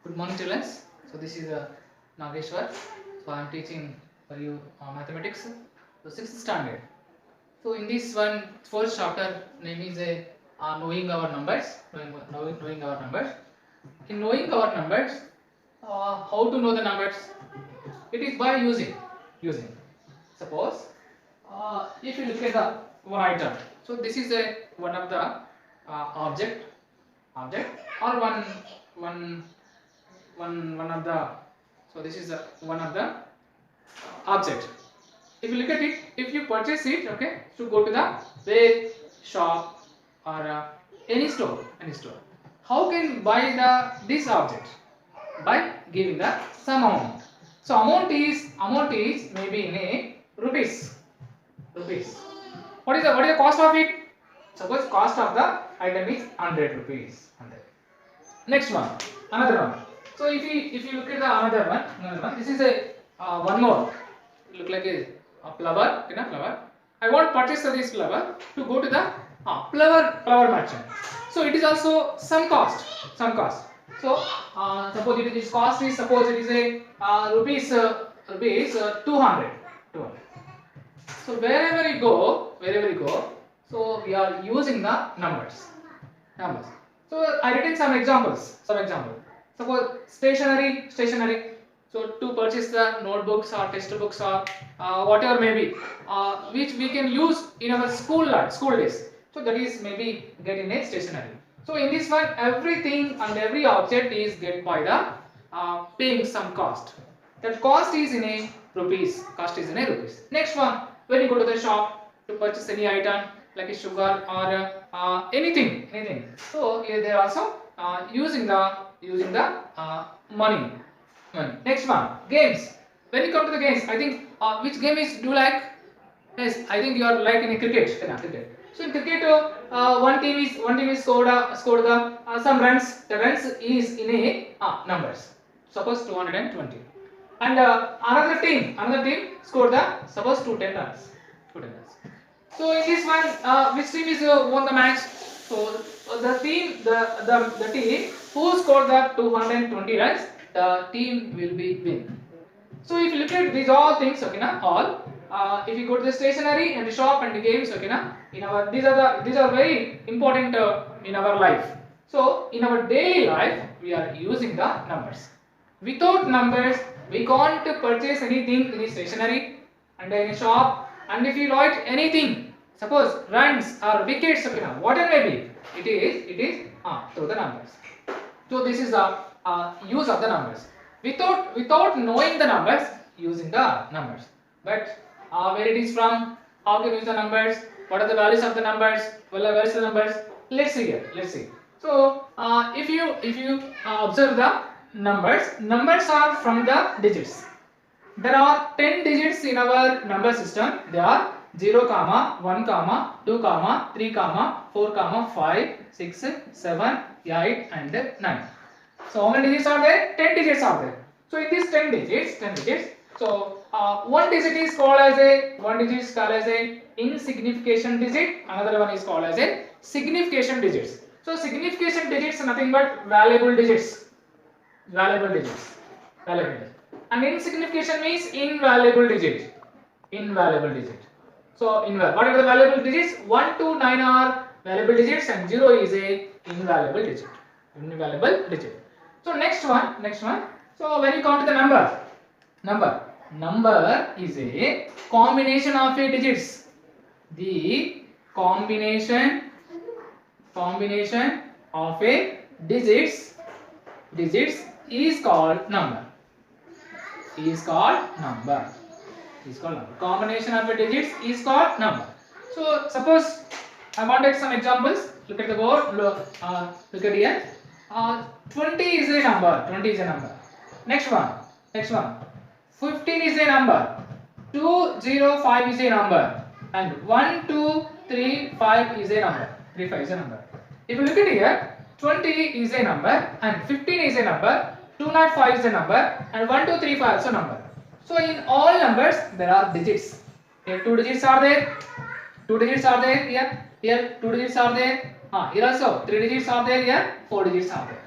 Good morning, children. So this is Nageshwar. So I am teaching for you mathematics, so sixth standard. So in this one first chapter, name is knowing our numbers. Knowing our numbers. In knowing our numbers, how to know the numbers? It is by using. Suppose if you look at the one item, so this is a one of the object or one one of the, so this is one of the object. If you look at it, if you purchase it, okay, to go to the way shop or any store, how can buy the this object? By giving the some amount. So amount is maybe in a rupees. What is the cost of it? Suppose cost of the item is 100 rupees. 100. Next one, another one. So if you look at the another one, this is a one more. Look like a flower, flower. I want to purchase this flower to go to the flower merchant. So it is also some cost. So suppose it is cost is, suppose it is a rupees 200. So wherever you go, so we are using the numbers. So I written some examples. Suppose stationery. So to purchase the notebooks or textbooks or whatever maybe, which we can use in our school days. So that is maybe get in a stationery. So in this one, everything and every object is get by the paying some cost. That cost is in a rupees. Next one, when you go to the shop to purchase any item like a sugar or anything. So here they are also using the money. Next one, games. When you come to the games, I think which game is do you like? Yes, I think you are like in a cricket. So in cricket, one team is scored the some runs. The runs is in a numbers. Suppose 220. And another team scored the suppose 210 runs. So in this one, which team is won the match? So the team who scored the 220 runs, the team will be win. So if you look at these all things, okay, all. If you go to the stationery and the shop and the games, okay, in our these are very important in our life. So in our daily life, we are using the numbers. Without numbers, we can't purchase anything in the stationery and in a shop. And if you write anything, suppose runs or wickets, okay, whatever may be, it is through the numbers. So this is the use of the numbers. Without knowing the numbers, using the numbers. But where it is from, how can we use the numbers, what are the values of the numbers, where is the numbers? Let's see here. So if you observe the numbers are from the digits. There are 10 digits in our number system. They are 0, 1, 2, 3, 4, 5, 6, 7, 8 and 9. So how many digits are there? 10 digits are there. So in these 10 digits, so one digit is called as a insignificant digit. Another one is called as a significant digits. So significant digits are nothing but valuable digits. And insignificant means invaluable digit. So what are the valuable digits? 1 to 9 are valuable digits and 0 is a invaluable digit. So next one. So when you count the number is a combination of a digits. The combination of a digits is called number. Combination of a digits is called number. So suppose I want to take some examples. Look at the board. Look at here. 20 is a number. Next one. 15 is a number. 205 is a number. And 1, 2, 3, 5 is a number. 3, 5 is a number. If you look at here, 20 is a number and 15 is a number. 205 is a number and 1, 2, 3, 5 is a number. So in all numbers there are digits. Here 2 digits are there. Here 2 digits are there. Here also 3 digits are there. Here 4 digits are there.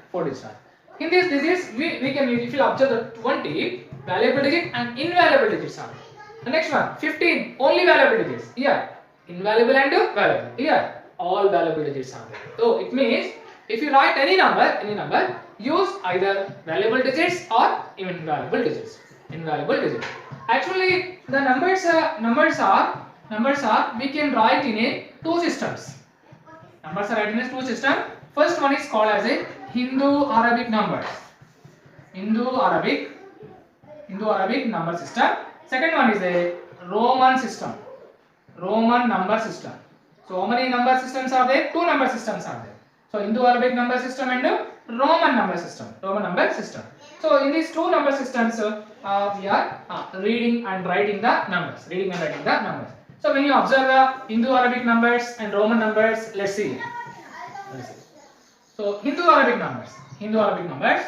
in this digits we can, if you observe the 20 valuable digit and invaluable digits are there. The next one 15 only valuable digits, here invaluable and valuable, here all valuable digits are there. So it means if you write any number, use either valuable digits or invaluable digits. Invaluable digits. Actually, the numbers are we can write in a two systems. Numbers are written in two systems. First one is called as a Hindu-Arabic numbers. Hindu-Arabic number system. Second one is a Roman system. Roman number system. So how many number systems are there? Two number systems are there. So Hindu-Arabic number system and Roman number system. So in these two number systems, we are reading and writing the numbers. So when you observe the Hindu-Arabic numbers and Roman numbers, let's see. So Hindu-Arabic numbers. Hindu-Arabic numbers.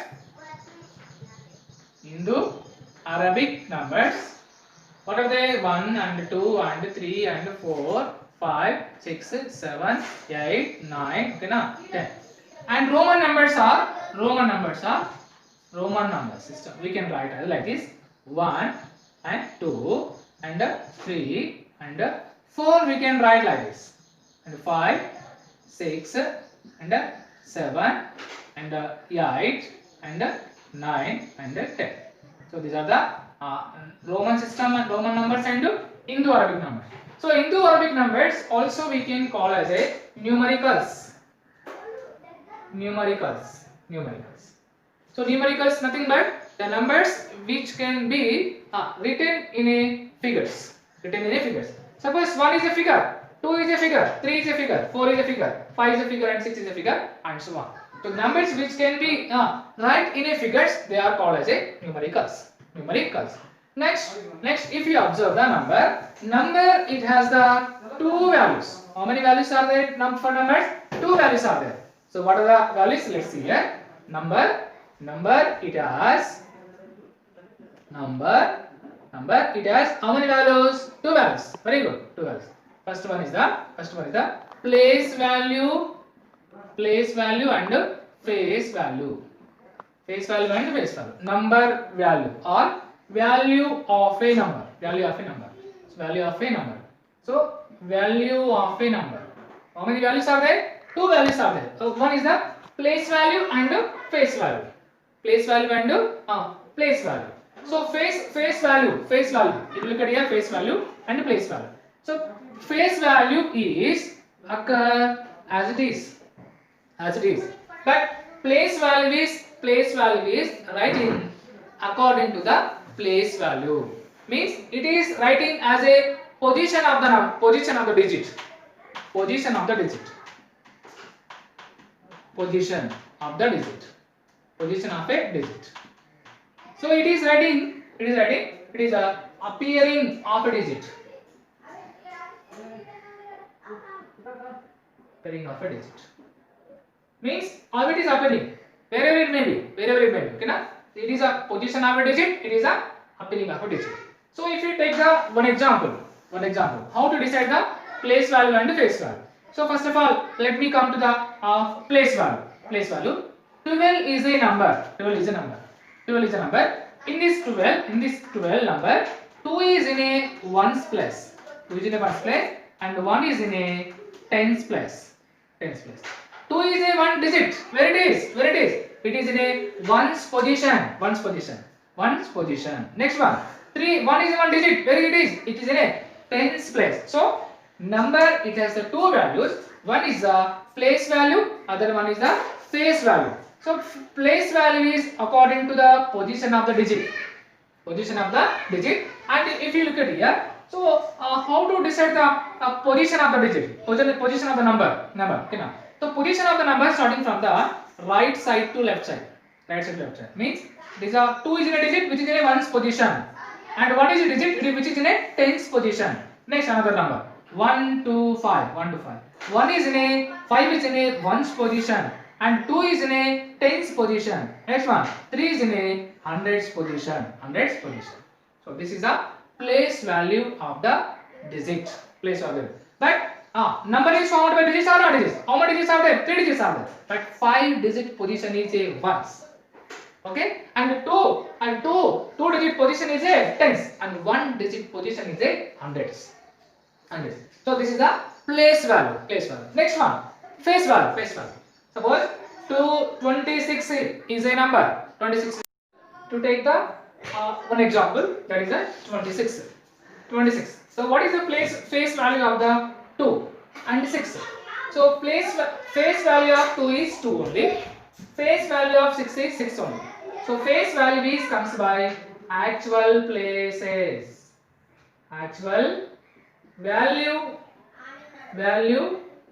What are they? 1 and 2 and 3 and 4, 5, 6, 7, 8, 9, okay, na? 10. And Roman numbers are Roman number system. We can write it like this: 1 and 2 and 3 and 4. We can write like this, and 5, 6 and 7 and 8 and 9 and 10. So these are the Roman system and Roman numbers and Indo-Arabic numbers. So Indo-Arabic numbers also we can call as a numericals. So numericals nothing but the numbers which can be written in a figures. Suppose 1 is a figure, 2 is a figure, 3 is a figure, 4 is a figure, 5 is a figure and 6 is a figure and so on. So numbers which can be write in a figures, they are called as a numericals. Next if you observe the number it has the two values. How many values are there for numbers? Two values are there. So what are the values? Let's see here. Number it has it has how many values? Two values. Very good. Two values. First one is the place value and face value. Number value or value of a number. So value of a number. How many values are there? Two values are there. So one is the place value and face value. Place value. So face value. If you look at here, face value and place value. So face value is occur as it is. But place value is writing according to the place value. Means it is writing as a position of the digit. Position of a digit. So it is writing appearing of a digit. Means how it is appearing, wherever it may be, okay na? It is a position of a digit, it is a appearing of a digit. So if you take the one example, how to decide the place value and the face value. So first of all, let me come to the place value. 12 is a number. In this 12 number, 2 is in a ones place. And 1 is in a tens place. 2 is a one digit. Where it is? It is in a ones position. Next one. 1 is a one digit. Where it is? It is in a tens place. So number it has the two values. One is the place value, other one is the face value. So place value is according to the position of the digit. And if you look at here, so how to decide the position of the digit? Position of the number. Okay, now. So position of the number starting from the right side to left side. Means these are 2 is in a digit which is in a ones position, and 1 is a digit which is in a tens position. Next another number 1 to 5. 1 is in a 5 is in a ones position, and 2 is in a tens position. Next one 3 is in a hundreds position. So this is the place value of the digit. But number is formed by digits or not digits? How many digits are there? 3 digits are there. But 5 digit position is a ones. Okay, and two digit position is a tens, and one digit position is a hundreds. Hundreds. So this is the place value. Place value. Next one, face value. Face value. Suppose 226 is a number. 26. To take the one example, that is a 26. 26. So what is the face value of the 2 and 6? So face value of 2 is 2 only. Face value of 6 is 6 only. So face value is comes by actual places. Actual value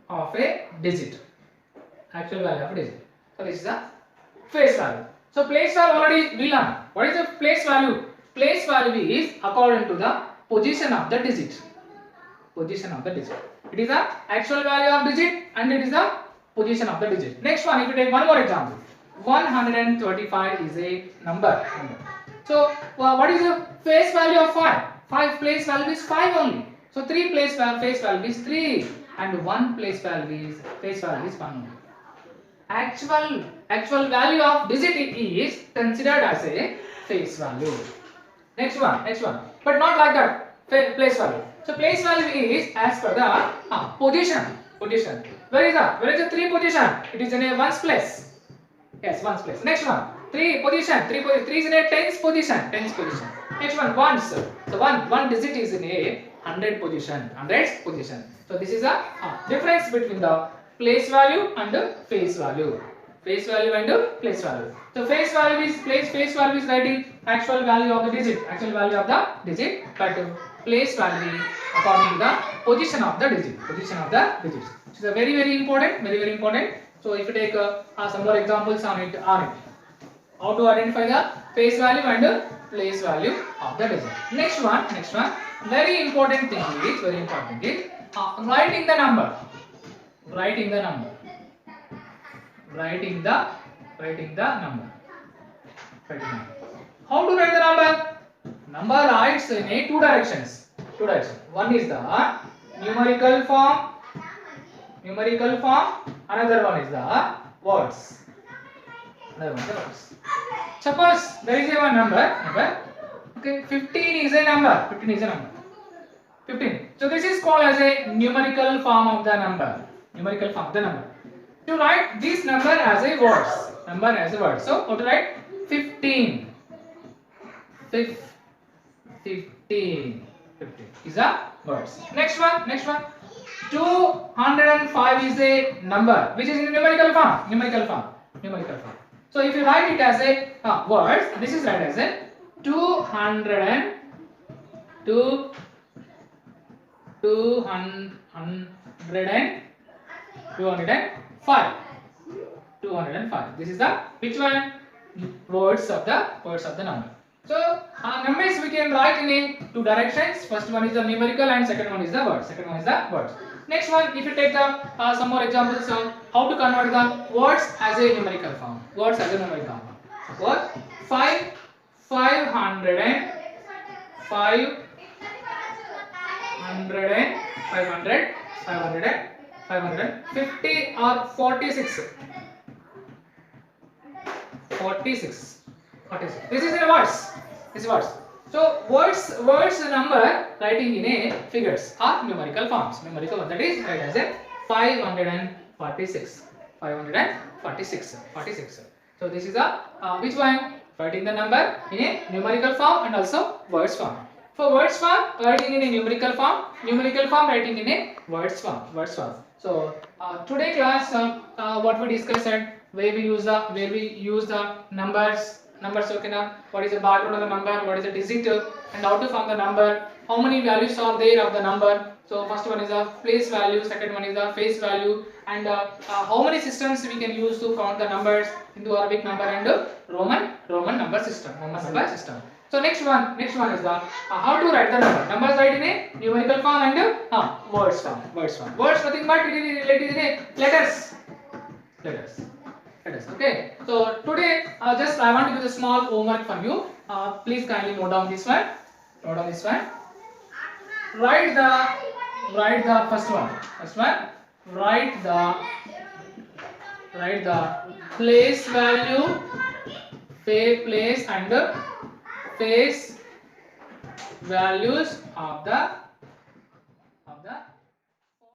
of a digit. Actual value of a digit. So this is the face value. So place value already we learned. What is the place value? Place value is according to the position of the digit. Position of the digit. It is the actual value of digit and it is the position of the digit. Next one, if you take one more example, 135 is a number. So what is the face value of 5? 5 place value is 5 only. So 3 face value is 3 and 1 face value is 1 only. Actual value of digit is considered as a face value. Next one, but not like that. Place value. So place value is as per the position. Where is the 3 position? It is in a ones place. Yes, ones place. Next one, 3 position. 3 is in a tens position. Next one, ones. So one digit is in a hundred position. So this is a difference between the place value and the face value. Face value and place value. So face value is writing actual value of the digit. But place value is according to the position of the digit. So very important. So if you take some more examples on it, how to identify the face value and place value of the digit. Next one, very important thing is writing the number. How to write the number? Number writes in a two directions. One is the numerical form. Another one is the words. Suppose there is a one number. Okay, 15 is a number. 15. So this is called as a numerical form of the number. To write this number as a word. So how to write 15? 15 is a words. Next one. 205 is a number which is in numerical form. So if you write it as a words, this is write as a 205. This is the which one? Words of the number. So numbers we can write in a two directions. First one is the numerical and second one is the words. Next one, if you take the some more examples of how to convert the words as a numerical form. Suppose 550 or 46. This is in words. So words number writing in a figures are numerical forms. That is write as a 546. So this is a which one? Writing the number in a numerical form and also words form. For words form, writing in a numerical form writing in a words form. So today class what we discussed where we use the numbers. Okay, now what is the background of the number, what is the digit and how to form the number, how many values are there of the number. So first one is the place value, second one is the face value, and how many systems we can use to count the numbers into Arabic number and Roman number system. So next one is the how to write the number. Numbers write in a numerical form and words form. Words nothing but it is related in a letters. Okay. So today just I want to give a small homework from you. Please kindly note down this one. Write the first one. Write the place value place and face values of the